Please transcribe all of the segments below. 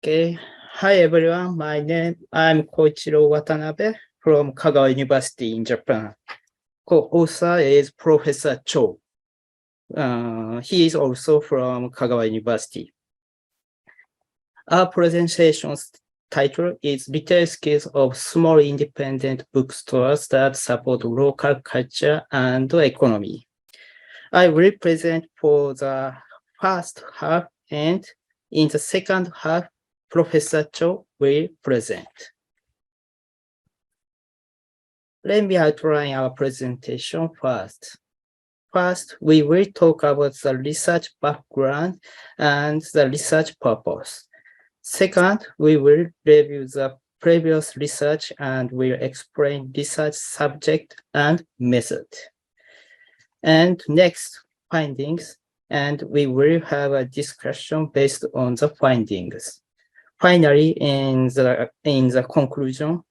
Okay. Hi everyone. I'm Koichiro Watanabe from Kagawa University in Japan. Co-author is Professor Cho. He is also from Kagawa University. Our presentation's title is Retail Skills of Small Independent Bookstores that Support Local Culture and Economy. I will present for the first half, and in the second half, Professor Cho will present. Let me outline our presentation first. First, we will talk about the research background and the research purpose. Second, we will review the previous research and will explain research subject and method. And next, findings, and we will have a discussion based on the findings. Finally, in the conclusion,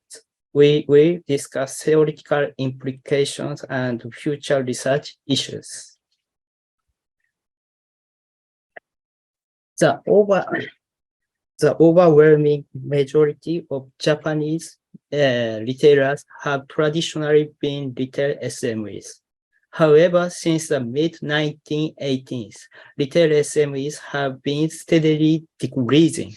we will discuss theoretical implications and future research issues. The overwhelming majority of Japanese retailers have traditionally been retail SMEs. However, since the mid-1980s, retail SMEs have been steadily decreasing.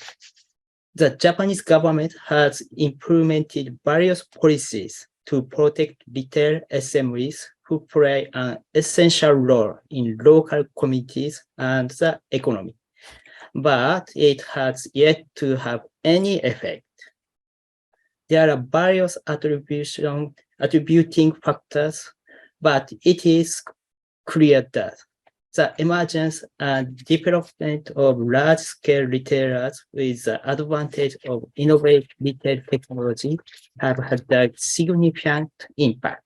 The Japanese government has implemented various policies to protect retail SMEs who play an essential role in local communities and the economy, but it has yet to have any effect. There are various attributing factors, but it is clear that the emergence and development of large-scale retailers with the advantage of innovative retail technology have had a significant impact.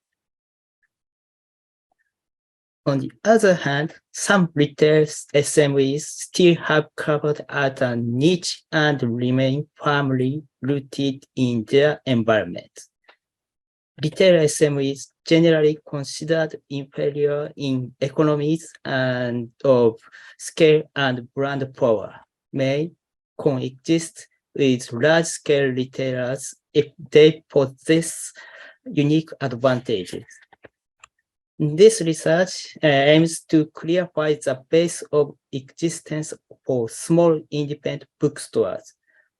On the other hand, some retail SMEs still have covered at a niche and remain firmly rooted in their environment. Retail SMEs generally considered inferior in economies and of scale and brand power may coexist with large-scale retailers if they possess unique advantages. This research aims to clarify the base of existence for small independent bookstores,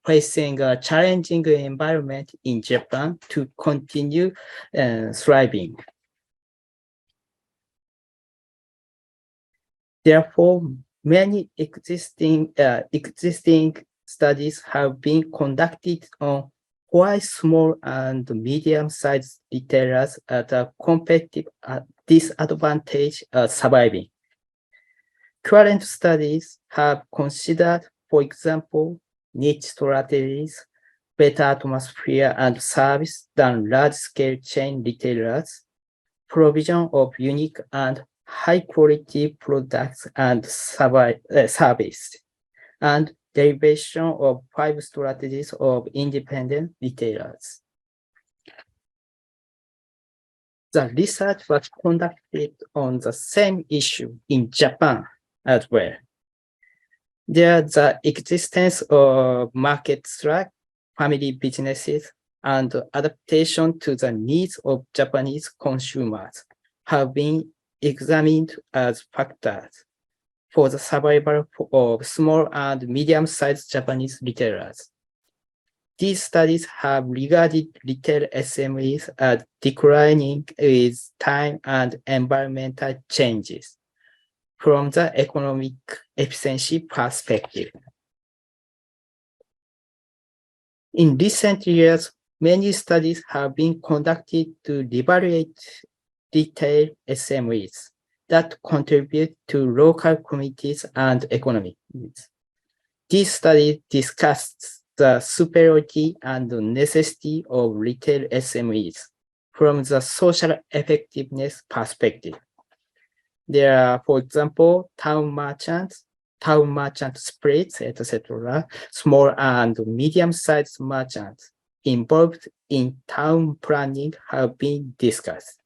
facing a challenging environment in Japan to continue thriving. Therefore, many existing studies have been conducted on why small and medium-sized retailers at a competitive disadvantage are surviving. Current studies have considered, for example, niche strategies, better atmosphere and service than large-scale chain retailers, provision of unique and high-quality products and service, and derivation of 5 strategies of independent retailers. The research was conducted on the same issue in Japan as well. There the existence of markets like family businesses and adaptation to the needs of Japanese consumers have been examined as factors for the survival of small and medium-sized Japanese retailers. These studies have regarded retail SMEs as declining with time and environmental changes from the economic efficiency perspective. In recent years, many studies have been conducted to evaluate retail SMEs that contribute to local communities and economy. These studies discussed the superiority and necessity of retail SMEs from the social effectiveness perspective. There are, for example, town merchant splits, etc., small and medium-sized merchants involved in town planning have been discussed.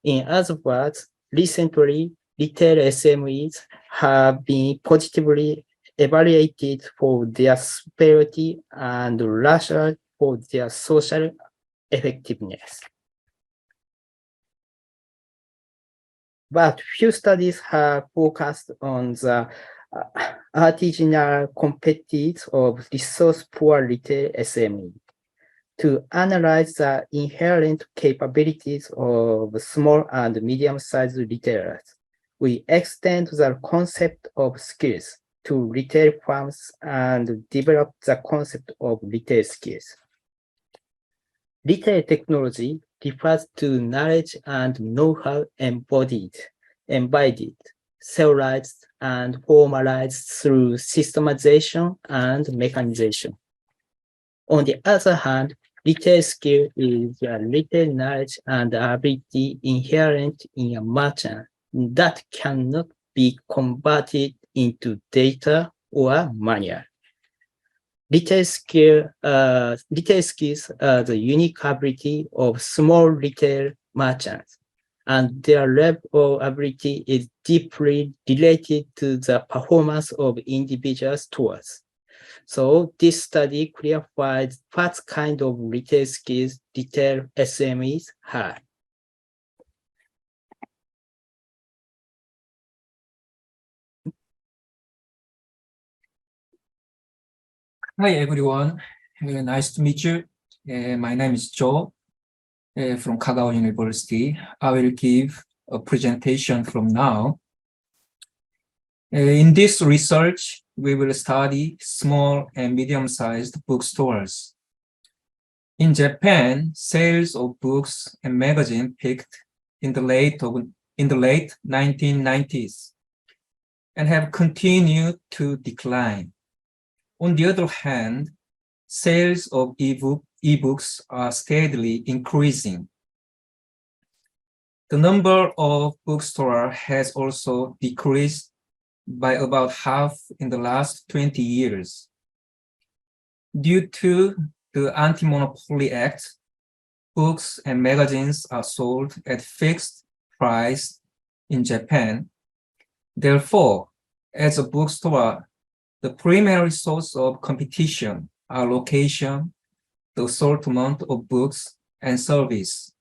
In other words, recently, retail SMEs have been positively evaluated for their superiority and rational for their social effectiveness. But few studies have focused on the artisanal competitiveness of resource-poor retail SME. To analyze the inherent capabilities of small and medium-sized retailers, we extend the concept of skills to retail firms and develop the concept of retail skills. Retail technology refers to knowledge and know-how embodied, serialized, and formalized through systematization and mechanization. On the other hand, retail skill is a retail knowledge and ability inherent in a merchant that cannot be converted into data or manual. Retail skills are the unique ability of small retail merchants, and their level of ability is deeply related to the performance of individual stores. So this study clarifies what kind of retail skills retail SMEs have. Hi, everyone. Nice to meet you. My name is Joe from Kagawa University. I will give a presentation from now. In this research, we will study small and medium-sized bookstores. In Japan, sales of books and magazines peaked in the late 1990s and have continued to decline. On the other hand, sales of ebooks are steadily increasing. The number of bookstores has also decreased by about half in the last 20 years. Due to the Anti-Monopoly Act, books and magazines are sold at fixed price in Japan. Therefore, as a bookstore, the primary source of competition are location, the assortment of books, and service.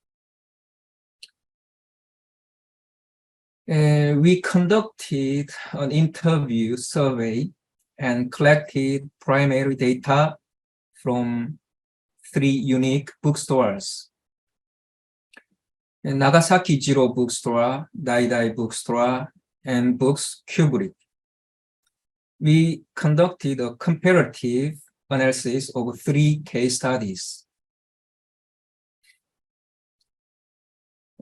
We conducted an interview survey and collected primary data from 3 unique bookstores: Nagasaki Jiro Bookstore, Daidai Bookstore, and Books Kubrick. We conducted a comparative analysis of 3 case studies.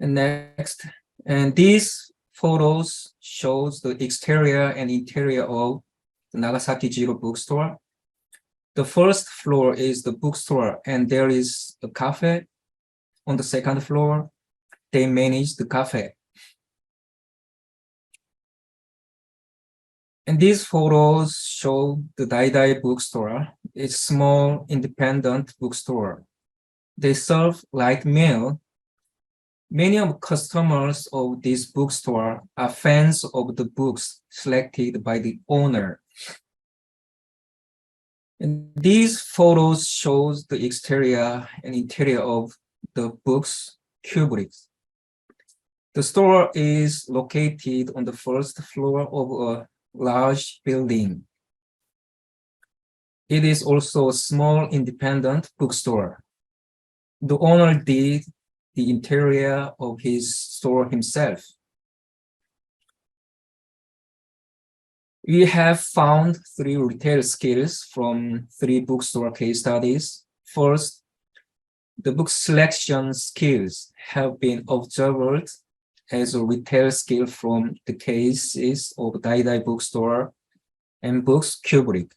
And next, and these photos shows the exterior and interior of the Nagasaki Jiro Bookstore. The first floor is the bookstore, and there is a cafe. On the second floor, they manage the cafe. And these photos show the Daidai Bookstore. It's a small independent bookstore. They serve light meal. Many of customers of this bookstore are fans of the books selected by the owner. And these photos shows the exterior and interior of the Books Kubrick. The store is located on the first floor of a large building. It is also a small independent bookstore. The owner did the interior of his store himself. We have found 3 retail skills from 3 bookstore case studies. First, the book selection skills have been observed as a retail skill from the cases of Daidai Bookstore and Books Kubrick.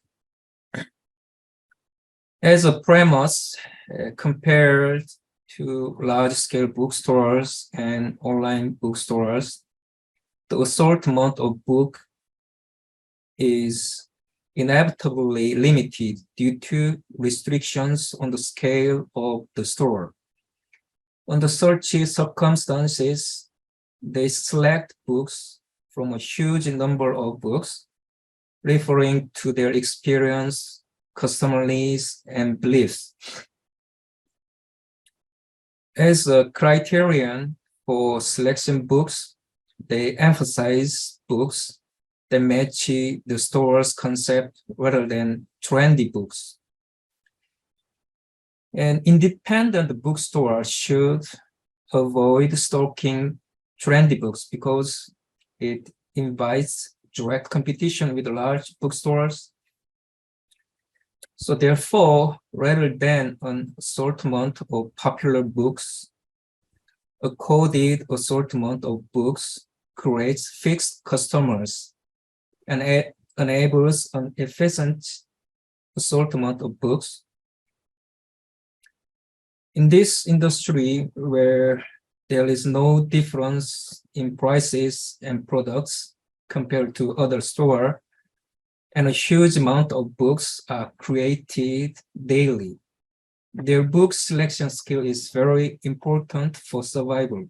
As a premise, compared to large-scale bookstores and online bookstores, the assortment of book is inevitably limited due to restrictions on the scale of the store. Under such circumstances, they select books from a huge number of books. referring to their experience, customer needs, and beliefs. As a criterion for selection books, they emphasize books that match the store's concept rather than trendy books. An independent bookstore should avoid stalking trendy books because it invites direct competition with large bookstores. So therefore, rather than an assortment of popular books, a coded assortment of books creates fixed customers and enables an efficient assortment of books. In this industry where there is no difference in prices and products compared to other stores, and a huge amount of books are created daily, their book selection skill is very important for survival.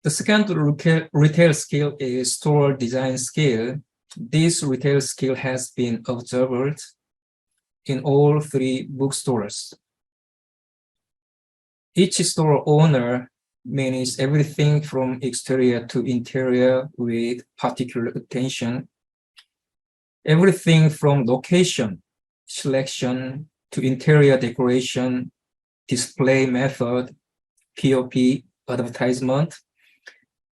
The second retail skill is store design skill. This retail skill has been observed in all three bookstores. Each store owner manages everything from exterior to interior with particular attention. Everything from location, selection, to interior decoration, display method, POP, advertisement,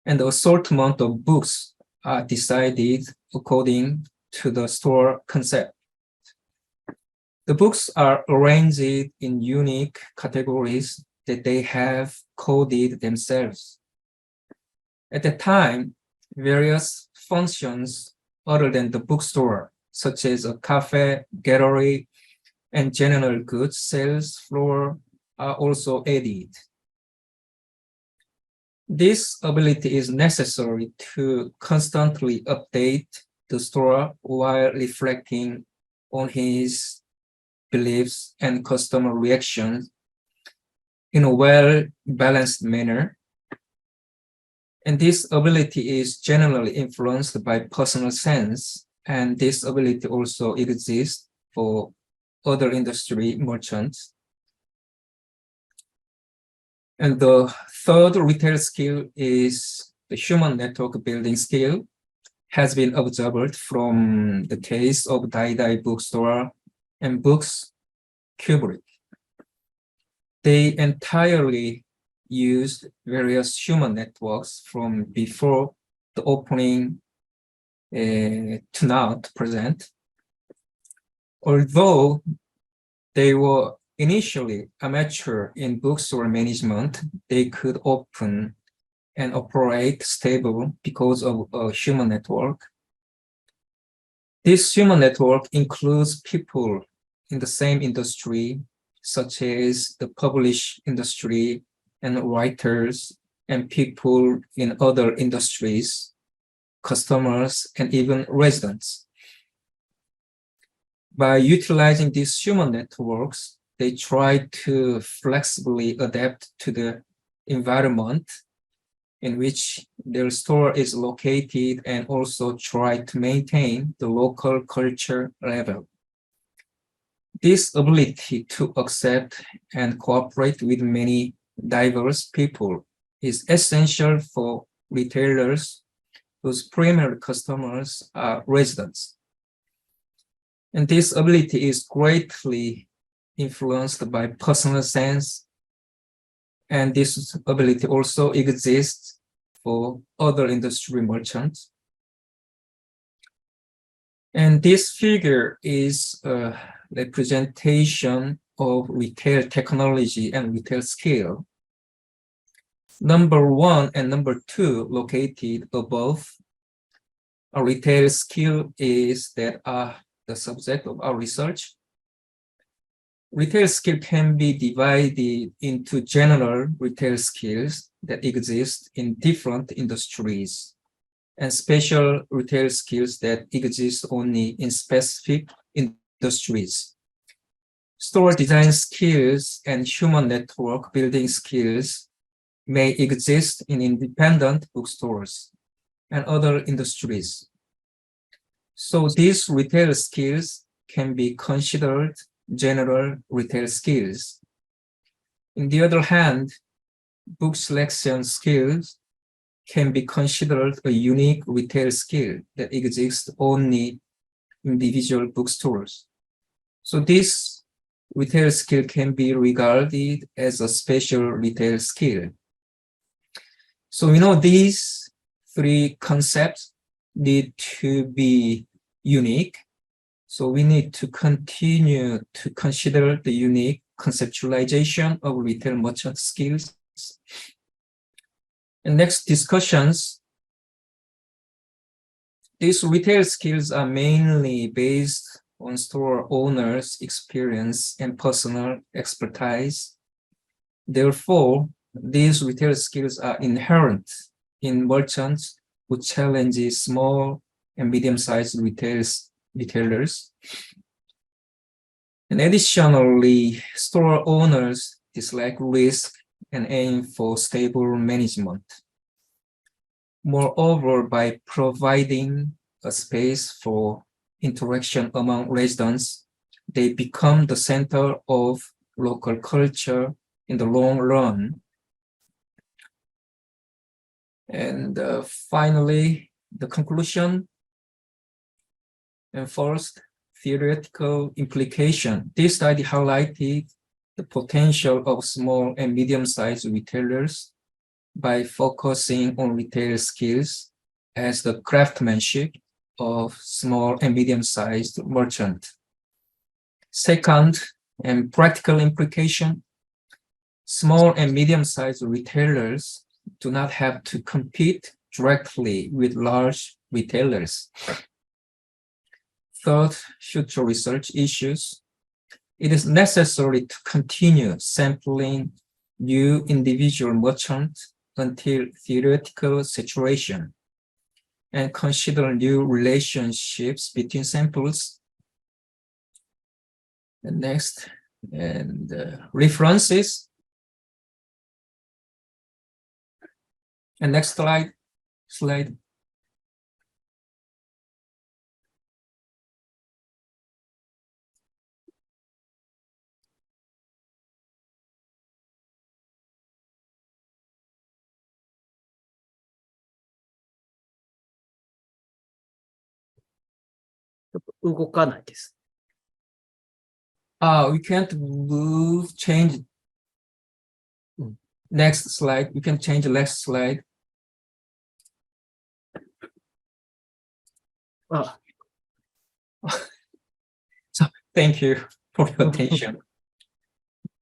and the assortment of books are decided according to the store concept. The books are arranged in unique categories that they have coded themselves. At the time, various functions other than the bookstore, such as a cafe, gallery, and general goods sales floor are also added. This ability is necessary to constantly update the store while reflecting on his beliefs and customer reactions in a well-balanced manner. And this ability is generally influenced by personal sense, and this ability also exists for other industry merchants. And the third retail skill is the human network building skill, has been observed from the case of Dai Dai Bookstore and Books Kubrick. They entirely used various human networks from before the opening to now, to present. Although they were initially amateur in bookstore management, they could open and operate stable because of a human network. This human network includes people in the same industry, such as the publish industry and writers and people in other industries, customers, and even residents. By utilizing these human networks, they try to flexibly adapt to the environment in which their store is located and also try to maintain the local culture level. This ability to accept and cooperate with many diverse people is essential for retailers whose primary customers are residents. And this ability is greatly influenced by personal sense, and this ability also exists for other industry merchants. And this figure is a representation of retail technology and retail skill. Number 1 and number 2 located above a retail skill is that are the subject of our research. Retail skill can be divided into general retail skills that exist in different industries and special retail skills that exist only in specific industries. Store design skills and human network building skills may exist in independent bookstores and other industries. So these retail skills can be considered general retail skills. On the other hand, book selection skills can be considered a unique retail skill that exists only in individual bookstores. So this retail skill can be regarded as a special retail skill. So these three concepts need to be unique. So we need to continue to consider the unique conceptualization of retail merchant skills. And next discussions, these retail skills are mainly based on store owners' experience and personal expertise. Therefore, these retail skills are inherent in merchants who challenge small and medium-sized retailers. And additionally, store owners dislike risk and aim for stable management. Moreover, by providing a space for interaction among residents, they become the center of local culture in the long run. And finally, the conclusion. And first, theoretical implication. This study highlighted the potential of small and medium-sized retailers by focusing on retail skills as the craftsmanship of small and medium-sized merchants. Second, and practical implication, small and medium-sized retailers do not have to compete directly with large retailers. Third, future research issues. It is necessary to continue sampling new individual merchants until theoretical saturation and consider new relationships between samples. And next, and references. And next slide. We can't move, change. Next slide. We can change the next slide. So thank you for your attention.